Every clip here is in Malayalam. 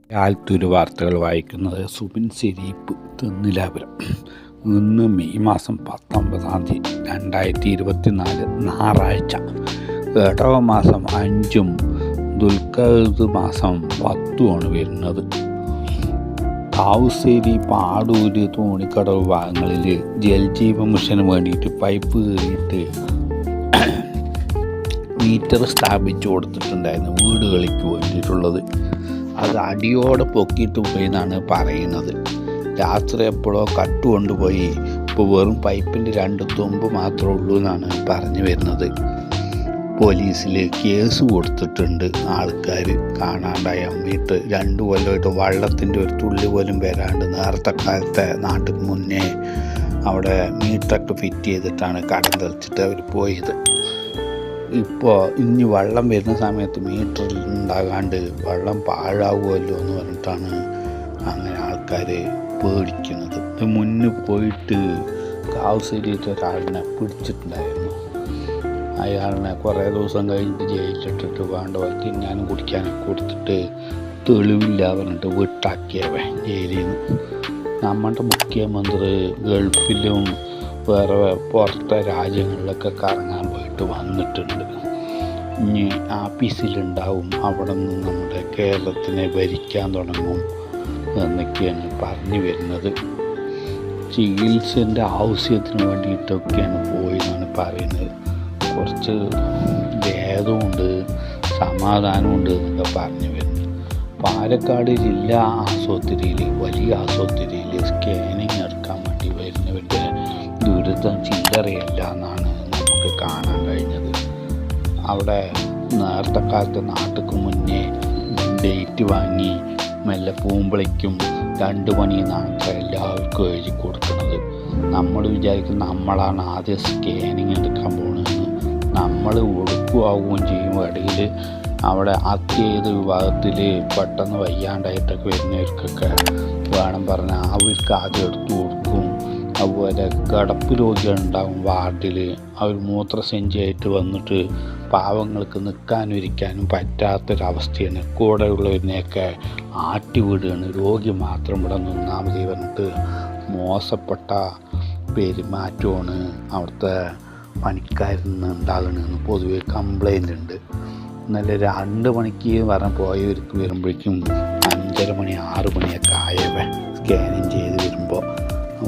ആലത്തൂർ വാർത്തകൾ വായിക്കുന്നത് സുബിൻ ശരീഫ് തെന്നിലാപുരം. ഇന്ന് മെയ് മാസം 19 2024 ഞായറാഴ്ച. ഇടവ മാസം 5 ദുൽഖഅദ് മാസം 10 വരുന്നത്. താവുശ്ശേരി, പാടൂര്, തോണിക്കടവ് ഭാഗങ്ങളിൽ ജൽജീവൻ മിഷന് വേണ്ടിയിട്ട് പൈപ്പ് കയറിയിട്ട് മീറ്റർ സ്ഥാപിച്ചു കൊടുത്തിട്ടുണ്ടായിരുന്നു, വീടുകളിലേക്ക് വേണ്ടിയിട്ടുള്ളത്. അത് അടിയോടെ പൊക്കിയിട്ട് പോയി എന്നാണ് പറയുന്നത്. രാത്രി എപ്പോഴോ കട്ട് കൊണ്ടുപോയി. ഇപ്പോൾ വെറും പൈപ്പിൻ്റെ 2 തുമ്പ് മാത്രമേ ഉള്ളൂ എന്നാണ് പറഞ്ഞു വരുന്നത്. പോലീസിൽ കേസ് കൊടുത്തിട്ടുണ്ട്. ആൾക്കാർ കാണാണ്ടായ മീറ്റർ 2 കൊല്ലമായിട്ട് വെള്ളത്തിൻ്റെ ഒരു തുള്ളി പോലും വരാണ്ട് നേരത്തെ കാലത്തെ നാട്ടിൽ മുന്നേ അവിടെ മീറ്ററൊക്കെ ഫിറ്റ് ചെയ്തിട്ടാണ് കടം തെളിച്ചിട്ട് അവർ പോയത്. ഇപ്പോൾ ഇനി വെള്ളം വരുന്ന സമയത്ത് മീറ്ററിൽ ഉണ്ടാകാണ്ട് വെള്ളം പാഴാകുമല്ലോ എന്ന് പറഞ്ഞിട്ടാണ് അങ്ങനെ ആൾക്കാർ പേടിക്കുന്നത്. മുന്നിൽ പോയിട്ട് കാവുശ്ശേരിയിട്ട് ഒരാളിനെ പിടിച്ചിട്ടുണ്ടായിരുന്നു. അയാളിനെ കുറേ ദിവസം കഴിഞ്ഞിട്ട് ജയിലിട്ടിട്ട് വേണ്ട പോലെ തിന്നാനും കുടിക്കാനൊക്കെ കൊടുത്തിട്ട് തെളിവില്ല പറഞ്ഞിട്ട് വിട്ടാക്കിയവൻ ജയിലിൽ നിന്ന്. നമ്മുടെ മുഖ്യമന്ത്രി ഗൾഫിലും വേറെ പുറത്തെ രാജ്യങ്ങളിലൊക്കെ കറങ്ങാൻ പോയിട്ട് വന്നിട്ടുണ്ട്. ഇനി ആഫീസിലുണ്ടാവും. അവിടെ നിന്ന് നമ്മുടെ കേരളത്തിനെ ഭരിക്കാൻ തുടങ്ങും എന്നൊക്കെയാണ് പറഞ്ഞു വരുന്നത്. ചികിത്സൻ്റെ ആവശ്യത്തിന് വേണ്ടിയിട്ടൊക്കെയാണ് പോയെന്നാണ് പറയുന്നത്. കുറച്ച് ഭേദമുണ്ട്, സമാധാനമുണ്ട് എന്നൊക്കെ പറഞ്ഞു വരുന്നത്. പാലക്കാട് ജില്ലാ ആശുപത്രിയിൽ, വലിയ ആശുപത്രിയിൽ സ്കാനിങ് എടുക്കാൻ വേണ്ടി വരുന്നവരുടെ ദുരിതം ചില്ലറയല്ല എന്നാണ് നമുക്ക് കാണാൻ കഴിഞ്ഞത്. അവിടെ നേരത്തെ കാലത്ത് നാട്ടിക്ക് മുന്നേ ഡേറ്റ് വാങ്ങി മെല്ലെ പോകുമ്പോഴേക്കും 2 മണി നാളെ എല്ലാവർക്കും എഴുതി കൊടുക്കുന്നത്. നമ്മൾ വിചാരിക്കും നമ്മളാണ് ആദ്യം സ്കാനിങ് എടുക്കാൻ പോകുന്നതെന്ന്. നമ്മൾ ഒടുക്കുമാവുകയും ചെയ്യും. ഇടയിൽ അവിടെ അത്യേത് വിഭാഗത്തിൽ പെട്ടെന്ന് വയ്യാണ്ടായിട്ടൊക്കെ വരുന്നവർക്കൊക്കെ വേണം പറഞ്ഞാൽ അവർക്ക് ആദ്യം എടുത്തു കൊടുക്കും. അതുപോലെ കിടപ്പ് രോഗികളുണ്ടാകും വാർഡിൽ. അവർ മൂത്രസഞ്ചിയായിട്ട് വന്നിട്ട് പാവങ്ങൾക്ക് നിൽക്കാനും ഇരിക്കാനും പറ്റാത്തൊരവസ്ഥയാണ്. കൂടെയുള്ളവരിനെയൊക്കെ ആട്ടി വിടുകയാണ്. രോഗി മാത്രം ഇവിടെ നിന്നാൽ മതി പറഞ്ഞിട്ട് മോശപ്പെട്ട പെരുമാറ്റമാണ് അവിടുത്തെ പണിക്കാരിൽ നിന്ന് ഉണ്ടാകണമെന്ന് പൊതുവെ കംപ്ലൈൻ്റ് ഉണ്ട്. ഇന്നലെ 2 മണിക്ക് പോയവർക്ക് വരുമ്പോഴേക്കും 5:30 മണി 6 മണിയൊക്കെ ആയവൻ സ്കാനിങ് ചെയ്ത് വരുമ്പോൾ.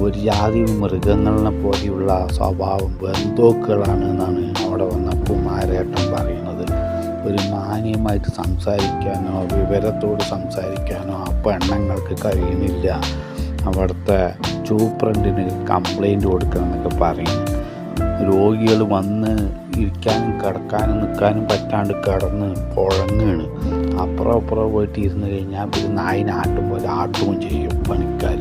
ഒരു ജാതി മൃഗങ്ങളെ പോലെയുള്ള സ്വഭാവം ബന്ധുക്കളാണ് എന്നാണ് അവിടെ വന്നപ്പോൾ മാരേട്ടൻ പറയുന്നത്. ഒരു മാന്യമായിട്ട് സംസാരിക്കാനോ വിവരത്തോട് സംസാരിക്കാനോ ആ പെണ്ണുങ്ങൾക്ക് കഴിയുന്നില്ല. അവിടുത്തെ സൂപ്രണ്ടിന് കംപ്ലൈൻറ്റ് കൊടുക്കണം എന്നൊക്കെ പറയുന്നു. രോഗികൾ വന്ന് ഇരിക്കാനും കിടക്കാനും നിൽക്കാനും പറ്റാണ്ട് കിടന്ന് പുഴങ്ങാണ്. അപ്പുറം പോയിട്ട് ഇരുന്ന് കഴിഞ്ഞാൽ പിന്നെ നായിനെ ആട്ടും പോലെ ആട്ടുകയും ചെയ്യും പണിക്കാർ.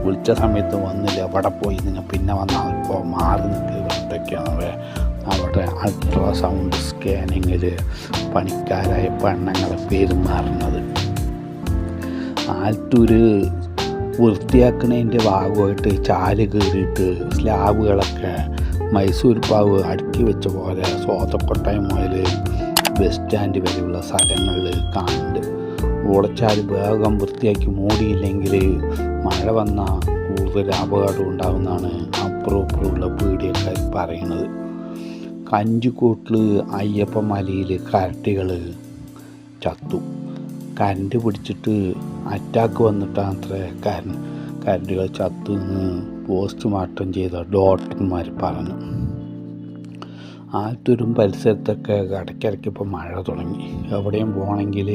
വിളിച്ച സമയത്ത് വന്നില്ല, എവിടെ പോയി നിങ്ങൾ പിന്നെ വന്നാൽ ഇപ്പോൾ മാറി നിൽക്കുകയൊക്കെയാണ് അവിടെ അൾട്രാസൗണ്ട് സ്കാനിങ്ങിൽ പണിക്കാരായ പെണ്ണുങ്ങളെ പെരുമാറുന്നത്. ആലത്തൂർ വൃത്തിയാക്കുന്നതിൻ്റെ ഭാഗമായിട്ട് ചാല് കയറിയിട്ട് സ്ലാബുകളൊക്കെ മൈസൂർ പാവ് അടുക്കി വെച്ച പോലെ സോതക്കൊട്ടായം മുതൽ ബസ് സ്റ്റാൻഡ് വരെയുള്ള സ്ഥലങ്ങളിൽ കാണുന്നുണ്ട്. ഓടച്ചാൽ വേഗം വൃത്തിയാക്കി മൂടിയില്ലെങ്കിൽ മഴ വന്നാൽ കൂടുതൽ അപകടം ഉണ്ടാകുമെന്നാണ് അപ്പുറമുള്ള പീടികക്കാർ പറയുന്നത്. കഞ്ചിക്കോട്ടിൽ അയ്യപ്പമലയിൽ കരട്ടികൾ ചത്തു. കരണ്ട് പിടിച്ചിട്ട് അറ്റാക്ക് വന്നിട്ടാണ് അത്ര കരണ്ടുകൾ ചത്തു എന്ന് പോസ്റ്റ്മോർട്ടം ചെയ്ത ഡോക്ടർമാർ പറഞ്ഞു. ആലത്തൂരും പരിസരത്തൊക്കെ ഇടയ്ക്കിടയ്ക്ക് ഇപ്പോൾ മഴ തുടങ്ങി. എവിടെയും പോകണമെങ്കിൽ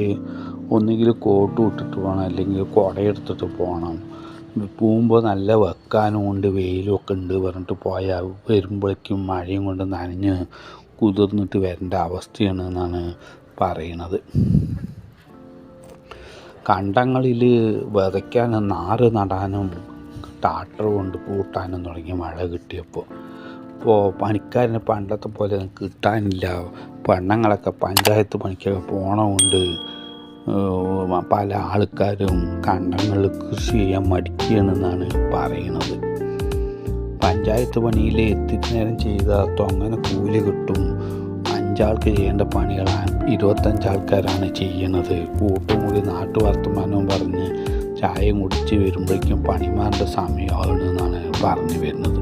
ഒന്നുകിൽ കോട്ട് ഇട്ടിട്ട് പോകണം, അല്ലെങ്കിൽ കുടയെടുത്തിട്ട് പോകണം. പോകുമ്പോൾ നല്ല വെക്കാനും ഉണ്ട്, വെയിലും ഒക്കെ ഉണ്ട് പറഞ്ഞിട്ട് പോയാൽ വരുമ്പോഴേക്കും മഴയും കൊണ്ട് നനഞ്ഞ് കുതിർന്നിട്ട് വരേണ്ട അവസ്ഥയാണ് എന്നാണ് പറയണത്. കണ്ടങ്ങളിൽ വിതയ്ക്കാനും നാറ് നടാനും ട്രാക്ടർ കൊണ്ട് പൂട്ടാനും തുടങ്ങി മഴ കിട്ടിയപ്പോൾ. ഇപ്പോൾ പണിക്കാരന് പണ്ടത്തെ പോലെ കിട്ടാനില്ല. പെണ്ണുങ്ങളൊക്കെ പഞ്ചായത്ത് പണിക്കൊക്കെ പോകണമുണ്ട്. പല ആൾക്കാരും കണ്ടങ്ങളിൽ കൃഷി ചെയ്യാൻ മടിക്കുകയാണെന്നാണ് പറയുന്നത്. പഞ്ചായത്ത് പണിയിൽ എത്തിനേരം ചെയ്താൽ അങ്ങനെ കൂലി കിട്ടും. 5 ആൾക്ക് ചെയ്യേണ്ട പണികൾ 25 ആൾക്കാരാണ് ചെയ്യണത്. കൂട്ടും കൂടി നാട്ടുവർത്തമാനവും പറഞ്ഞ് ചായയും കുടിച്ച് വരുമ്പോഴേക്കും പണിമാരുടെ സമയമാണ് എന്നാണ് പറഞ്ഞു വരുന്നത്.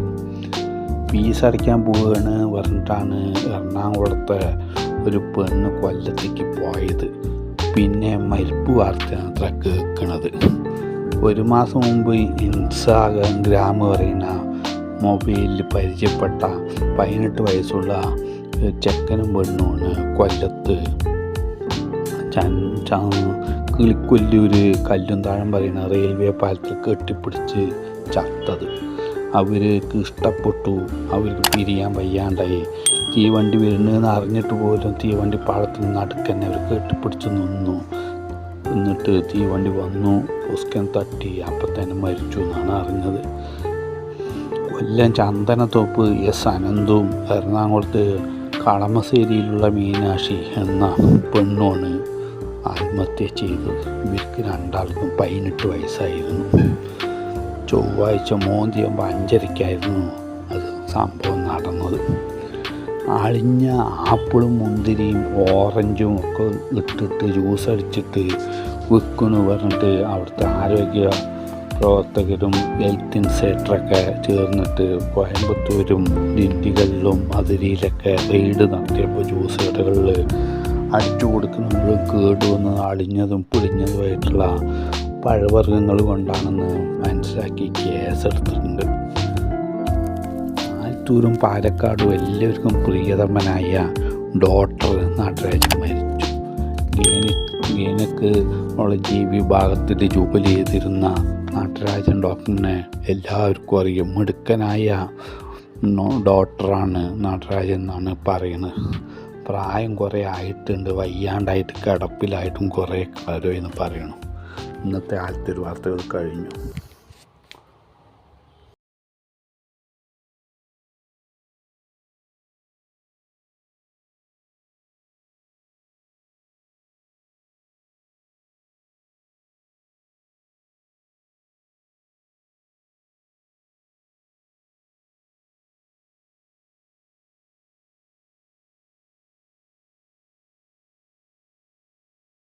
ഫീസ് അടയ്ക്കാൻ പോവുകയാണ് പറഞ്ഞിട്ടാണ് എറണാകുളത്തെ ഒരു പെണ്ണ് കൊല്ലത്തേക്ക് പോയത്. പിന്നെ മരിപ്പ് വാർത്തയാണ് അത്ര കേൾക്കണത്. 1 മാസം മുമ്പ് ഇൻസ്റ്റാഗ്രാം പറയുന്ന മൊബൈലിൽ പരിചയപ്പെട്ട 18 വയസ്സുള്ള ചെക്കനും പെണ്ണുമാണ് കൊല്ലത്ത് കിളിക്കൊല്ലൂർ കല്ലുംതാഴം പറയുന്ന റെയിൽവേ പാലത്തിൽ കെട്ടിപ്പിടിച്ച് ചത്തത്. അവർക്ക് ഇഷ്ടപ്പെട്ടു, അവർക്ക് പിരിയാൻ വയ്യാണ്ടായി. തീവണ്ടി വരുന്നതെന്ന് അറിഞ്ഞിട്ട് പോലും തീവണ്ടി പാളത്തിന് നടുക്കന്നെ അവർ കെട്ടിപ്പിടിച്ച് നിന്നു. എന്നിട്ട് തീവണ്ടി വന്നു, പുസ്കൻ തട്ടി, അപ്പം തന്നെ മരിച്ചു എന്നാണ് അറിഞ്ഞത്. കൊല്ലം ചന്ദനത്തോപ്പ് എസ് അനന്തും എറണാകുളത്ത് കളമശ്ശേരിയിലുള്ള മീനാക്ഷി എന്ന പെണ്ണുമാണ് ആത്മഹത്യ ചെയ്തത്. ഇവർക്ക് 2ആൾക്കും 18 വയസ്സായിരുന്നു. ചൊവ്വാഴ്ച മോന്തിയാകുമ്പോൾ 5:30-ക്കായിരുന്നു അത് സംഭവം നടന്നത്. അളിഞ്ഞ ആപ്പിളും മുന്തിരിയും ഓറഞ്ചും ഒക്കെ ഇട്ടിട്ട് ജ്യൂസ് അടിച്ചിട്ട് വിൽക്കുന്നു പറഞ്ഞിട്ട് അവിടുത്തെ ആരോഗ്യ പ്രവർത്തകരും ഹെൽത്ത് ഇൻസ്പെക്ടറൊക്കെ ചേർന്നിട്ട് കോയമ്പത്തൂരും ദിണ്ടികളിലും അതിരിയിലൊക്കെ റെയ്ഡ് നടത്തിയപ്പോൾ ജ്യൂസ് കടകളിൽ അടിച്ചു കൊടുക്കുന്നതും കേടുവന്ന് അളിഞ്ഞതും പിടിഞ്ഞതുമായിട്ടുള്ള പഴവർഗ്ഗങ്ങൾ കൊണ്ടാണെന്ന് മനസ്സിലാക്കി കേസെടുത്തിട്ടുണ്ട്. ആലത്തൂരും പാലക്കാടും എല്ലാവർക്കും പ്രിയതമനായ ഡോക്ടർ നടരാജൻ മരിച്ചു. ഗൈനക്കോളജി വിഭാഗത്തിൽ ജോലി ചെയ്തിരുന്ന നടരാജൻ ഡോക്ടറിനെ എല്ലാവർക്കും അറിയും. മിടുക്കനായ ഡോക്ടറാണ് നടരാജൻ എന്നാണ് പറയുന്നത്. പ്രായം കുറേ ആയിട്ടുണ്ട്, വയ്യാണ്ടായിട്ട് കിടപ്പിലായിട്ടും കുറേ കാലമെന്ന് പറയണം. ഇന്നത്തെ ആലത്തൂർ വാർത്തകൾ കഴിഞ്ഞു.